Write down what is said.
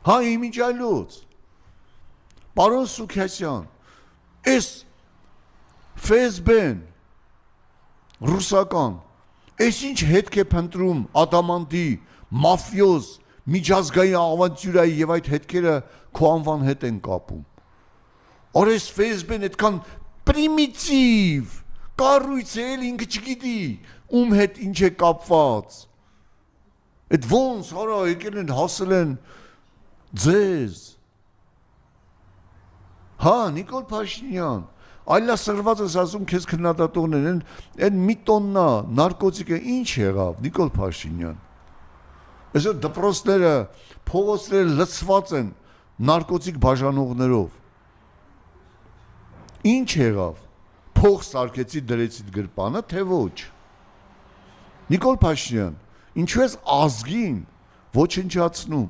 Հա իմիջայլոց։ Պարոն Սուքյասյան, այս FSB-ն ռուսական, այս ինչ հետք է փնտրում ադամանտի, մաֆիոզ, միջազգային ավանտյուրայի եւ այդ հետքերը քո անվան հետ են կապում։ Օրես FSB-ն այդքան պրիմիտիվ, կառույց է, ինքը չգիտի, ում հետ ինչ է կապված։ Այդ ոնց արա եկել են հասել են ձեզ։ Հա, Նիկոլ Փաշինյան, այլա սրված ես ասում քեզ քննադատողներ են, այն մի տոննա նարկոտիկը ինչ եղավ, Նիկոլ Փաշինյան։ Այսօր դպրոցները, փողոցները լցված են նարկոտիկ բաժանողներով։ Ինչ եղավ։ Փող սարքեցի դրեցի գրպանը, թե ոչ։ Նիկոլ Փաշինյան, ինչու ես ազգին ոչնչացնում։